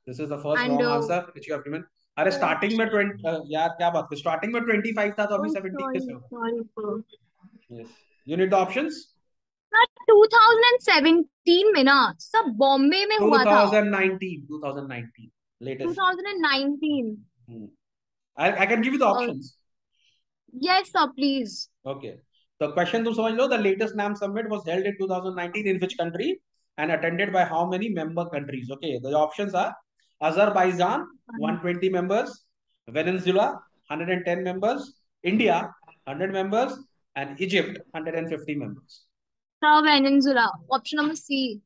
This is the first And wrong answer which you have given. अरे oh, स्टार्टिंग में 20 यार क्या बात कर, स्टार्टिंग में 25 था तो अभी oh, 17 कैसे sorry, होगा? sorry, sir. Yes, you need the options. Sir 2017 में ना सब बॉम्बे में हुआ था. 2019 latest. 2019. Hmm. I can give you the options. Yes sir, please. Okay. The question तुम समझ लो. The latest NAM summit was held in 2019 in which country and attended by how many member countries? Okay. The options are Azerbaijan 120 members, Venezuela 110 members, India 100 members, and Egypt 150 members. Sir, Venezuela. Option number C.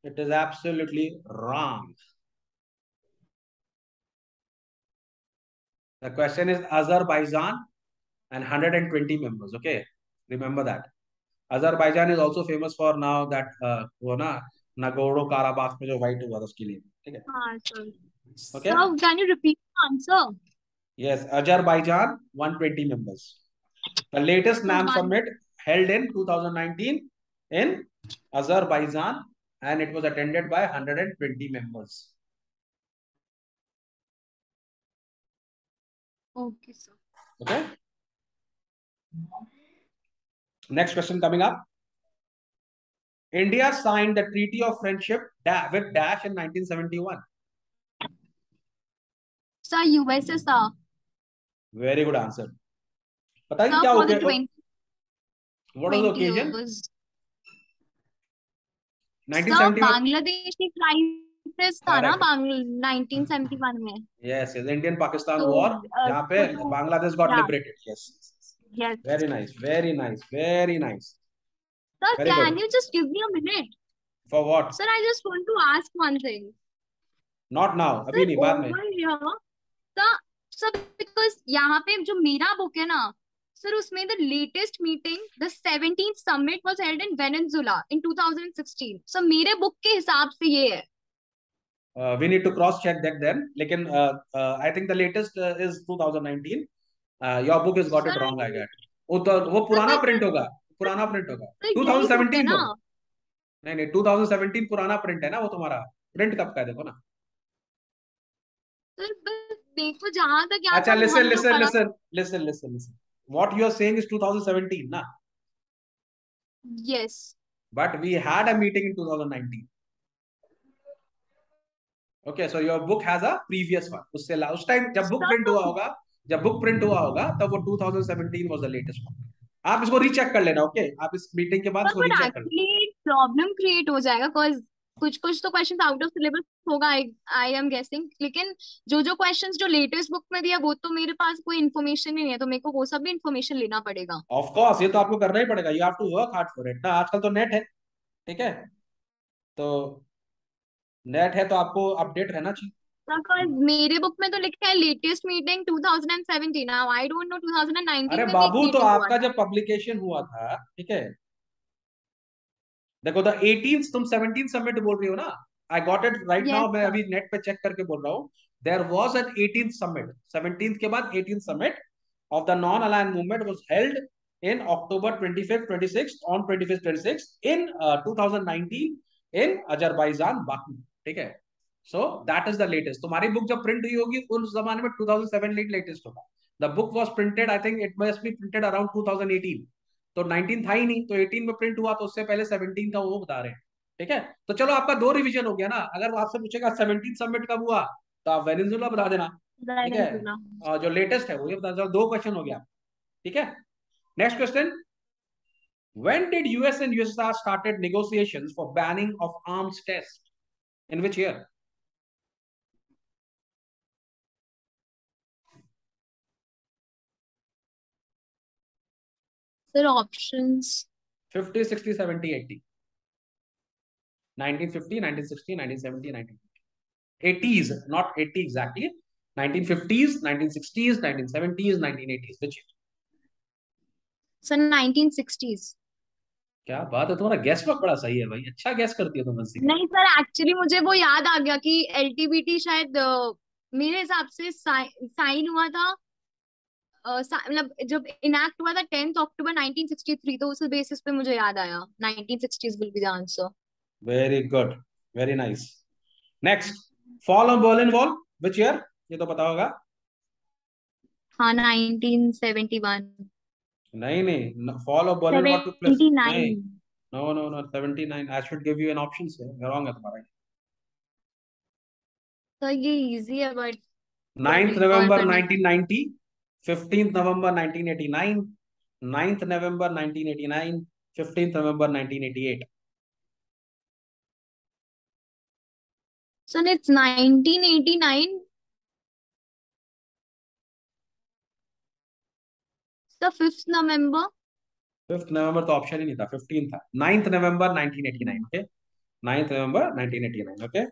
It is absolutely wrong. The question is Azerbaijan and 120 members. Okay, remember that. Azerbaijan is also famous for now that वो ना Nagorno Karabakh में जो fight हुआ था उसके लिए, ठीक है? हाँ sir. Okay. Sir, can you repeat the answer? Yes, Azerbaijan 120 members. The latest So NAM one. summit held in 2019 in Azerbaijan and it was attended by 120 members. Okay sir. Okay. Next question coming up. India signed the Treaty of Friendship with Dash in 1971. Sir, USA sir. Very good answer. बताइए Sir, क्या for the occasion? What was the 20 occasion? years. Sir, 1971. Bangladeshi crisis था ना Correct. 1971 में. Yes, yes, Indian Pakistan So, war जहाँ पे so Bangladesh got yeah, liberated. Yes. yes. Very nice, very nice, very nice. Sir, Very can good. you just give me a minute? For what? Sir, I just want to ask one thing. Not now. Sir, अभी नहीं, बाद में. over here, sir, sir, because यहाँ पे जो मेरा बुक है ना, सर उसमें the latest meeting, the 17th summit was held in Venezuela in 2016. So मेरे बुक के हिसाब से ये है. We need to cross check that then. लेकिन I think the latest is 2019. Your book has got Sir, it I wrong, I mean, guess. वो sir, पुराना but प्रिंट होगा, पुराना प्रिंट होगा. sir, यही बुक है 2017 ना. तो नहीं 2017 पुराना प्रिंट है ना वो तुम्हारा. प्रिंट कब का है देखो ना. सर बस देखो जहां तक याद अच्छा, था listen, हम जो listen, करा. listen, listen, listen, listen. What you are saying is 2017 ना. Yes. But we had a meeting in 2019. Okay, so your book has a previous one. उस टाइम जब बुक Sir, प्रिंट हुआ होगा, जब बुक प्रिंट हुआ होगा तब वो 2017 was the latest one. आप इसको रीचेक कर लेना. ओके, आप इस मीटिंग के बाद सर इसको बट रीचेक कर लेना. एक्चुअली प्रॉब्लम क्रिएट हो जाएगा बिकॉज कुछ कुछ तो क्वेश्चंस आउट ऑफ सिलेबस होगा. I am guessing. लेकिन जो जो क्वेश्चंस जो लेटेस्ट बुक में दिया वो तो मेरे पास कोई इन्फॉर्मेशन ही नहीं है, तो मेरे को वो सब भी इन्फॉर्मेशन लेना पड़ेगा. ऑफ कोर्स ये तो आपको करना ही पड़ेगा. You have to work hard for it ना. आजकल तो नेट है, ठीक है? तो नेट है तो आपको अपडेट रहना चाहिए. बिकॉज मेरे बुक में तो लिखा है latest meeting 2017. Now I don't know 2019 अरे में भी एक बाबू, तो मीटिंग हुआ आपका था. जब पब्लिकेशन हुआ था, ठीक है, देखो द 18th, तुम 17 सबमिट बोल रही हो ना. I got it right yes now. मैं सर. अभी नेट पे चेक करके बोल रहा हूँ. There was an 18th submit. 17th के बाद 18th submit of the non-aligned movement was held in October 25th, 26th, on 25th, 26th in 2019 in Azerbaijan, Baku. ठीक है? So that is the latest. तुम्हारी बुक जब प्रिंट हुई होगी उस जमाने में 2007 लेटेस्ट होगा. The book was printed, I think it must be printed around 2018. तो 19 था ही नहीं, तो 18 में प्रिंट हुआ, तो उससे पहले 17 का वो बता रहे हैं. ठीक है, तो चलो आपका दो रिवीजन हो गया ना. अगर वो आपसे पूछेगा 17 सबमिट कब हुआ तो आप वेनेजुला बता देना. ठीक है, वेनेजुला. और जो लेटेस्ट है वो ये बता दो. दो क्वेश्चन हो गया. ठीक है. Next question. When did US and USSR started negotiations for banning of arms test? In which year? Sir options. 50, 60, 70, 80. 1950, 1960, 1970, 1980. 80s, not 80 exactly. 1950s, 1960s, 1970s, 1980s. Which year? Sir 1960s. क्या बात है, तुम्हारा गैस वर्क बड़ा सही है भाई. अच्छा गैस करती है तुम, बंसी का. नहीं सर, एक्चुअली मुझे वो याद आ गया कि एलटीबीटी शायद मेरे हिसाब से साइन हुआ था, मतलब जब इनैक्ट हुआ था 10 अक्टूबर 1963, तो उस बेसिस पे मुझे याद आया 1960s will be the answer. Very good, very nice. Next, fall of Berlin wall, which year? ये तो पता होगा। हाँ, 1971। नहीं नहीं, fall of Berlin wall took place, seventy नहीं। Nine no no no, 79। I should give you an option से, रॉन्ग है तुम्हारा। तो ये इजी है बट 9 रिकॉल नवंबर करने। 1990, 15 नवंबर 1989, 9 नवंबर 1989, 15 नवंबर 1988। सो इट्स 1989, द 5th नवंबर। 5 नवंबर तो ऑप्शन ही नहीं था, 15 था। 9 नवंबर 1989, ओके। 9 नवंबर 1989, ओके।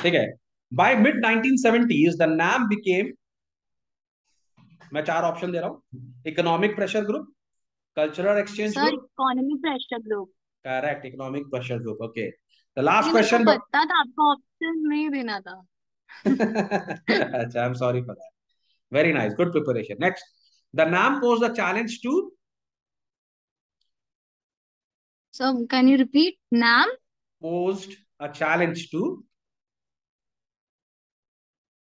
ठीक है। बाय मिड 1970s द नाम बिकेम, मैं चार ऑप्शन दे रहा हूँ: economic pressure group, cultural exchange sir, group. Economy pressure group. Correct, economic pressure group, okay. The last ये मेरे को क्वेश्चन बट पता था, आपको ऑप्शन नहीं देना था। अच्छा, I am sorry for that. Very nice, good preparation. Next, the NAM pose the challenge to, so can you repeat NAM? Posed a challenge to,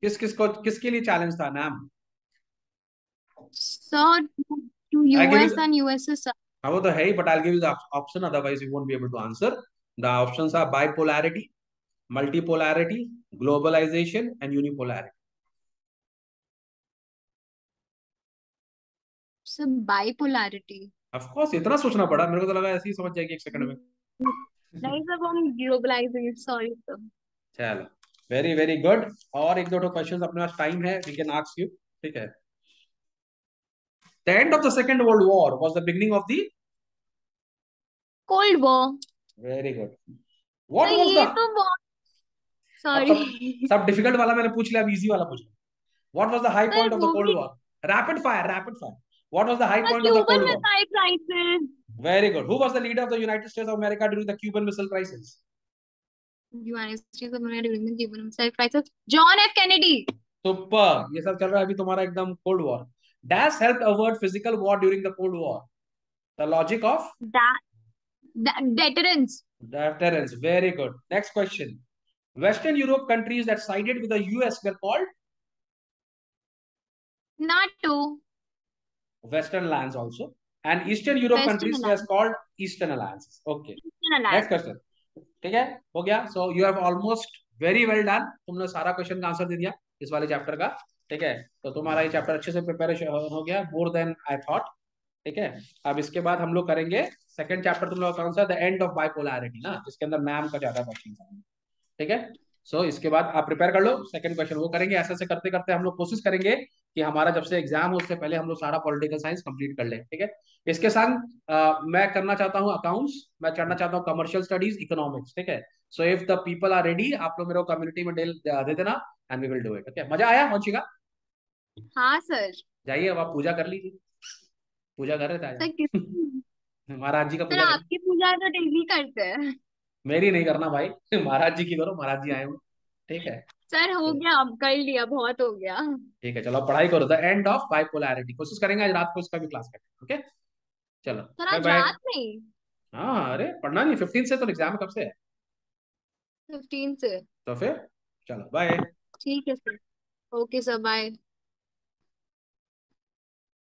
किसके लिए चैलेंज था NAM? Sir, to I give you, US and USSR. हाँ वो तो है ही, but I give you the option, otherwise you won't be able to answer. The options are bipolarity, multipolarity, globalization and unipolarity. Sir, bipolarity. Of course, इतना सोचना पड़ा, मेरे को तो लगा ऐसे ही समझ जाएगी एक सेकंड में। नहीं सर, वो हम ग्लोबलाइजेशन, सॉरी सर। चलो, वेरी वेरी गुड। और एक दो क्वेश्चंस अपने पास टाइम है, वी कैन आस्क यू। ठीक है। The end of the second world war was the beginning of the, cold war. Very good. Sir, what was ये द, तो बहुत, अब सॉरी। सब सब डिफिकल्ट वाला मैंने पूछ लिया, अब इजी वाला पूछ लिया। What was the high sir, point of the वो कोल्ड भी। War? Rapid fire, rapid fire. What was the high sir, point of the Cuban cold war? Missile crisis. Very good. Who was the leader of the United States of America during the Cuban Missile Crisis? United states of America during the Cuban missile crisis, John F Kennedy. Super, ये सब चल रहा है अभी तुम्हारा एकदम cold war. Dash help avert physical war during the cold war? The logic of deterrence. deterrence. Very good. Next question. Western Europe countries that sided with the US were called NATO. Western lands also. And Eastern Europe western countries were alliance. called Eastern alliances. Okay. Eastern Next alliance. question. ठीक है, हो गया। So you have almost very well done, तुमने सारा क्वेश्चन का आंसर दे दिया इस वाले चैप्टर का। ठीक है, तो तुम्हारा ये चैप्टर अच्छे से प्रिपेरेशन हो गया, मोर देन आई थॉट। ठीक है, अब इसके बाद हम लोग करेंगे सेकंड चैप्टर, तुम लोग कौन सा, द एंड ऑफ बाइपोलैरिटी ना, जिसके अंदर मैम का ज्यादा क्वेश्चन। ठीक है। सो इसके बाद आप प्रिपेयर कर लो, सेकंड क्वेश्चन वो करेंगे। ऐसे ऐसे करते करते हम लोग कोशिश करेंगे कि हमारा जब से एग्जाम हो उससे पहले हम लोग सारा पॉलिटिकल साइंस कंप्लीट कर लें। ठीक है। इसके संग मैं करना चाहता हूँ अकाउंट्स, मैं करना चाहता हूँ कमर्शियल स्टडीज, इकोनॉमिक्स। ठीक है। So if the people are ready, आप लोग मेरे को कम्युनिटी में दे देना, and we will do it. Okay, मजा आया वंशिका? हाँ सर। जाइए अब आप पूजा कर लीजिए, पूजा कर रहे थे सर, आज। महाराज जी का सर पूजा करिए। आपकी पूजा तो डेली करते हैं। मेरी नहीं करना भाई, महाराज जी की करो, महाराज जी आए हुए। ठीक है। सर, हो गया, अब कर लिया, बहुत हो गया। ठीक है, चलो आप पढ़ाई करो, द एंड ऑफ बाइपोलैरिटी कोशिश करेंगे आज रात को इसका भी क्लास करेंगे। ओके, चलो, सर, बाय आज बाय। रात में हाँ, अरे पढ़ना नहीं, 15 से तो एग्जाम कब से है? 15 से। तो फिर चलो बाय। ठीक है सर। Okay sir, bye.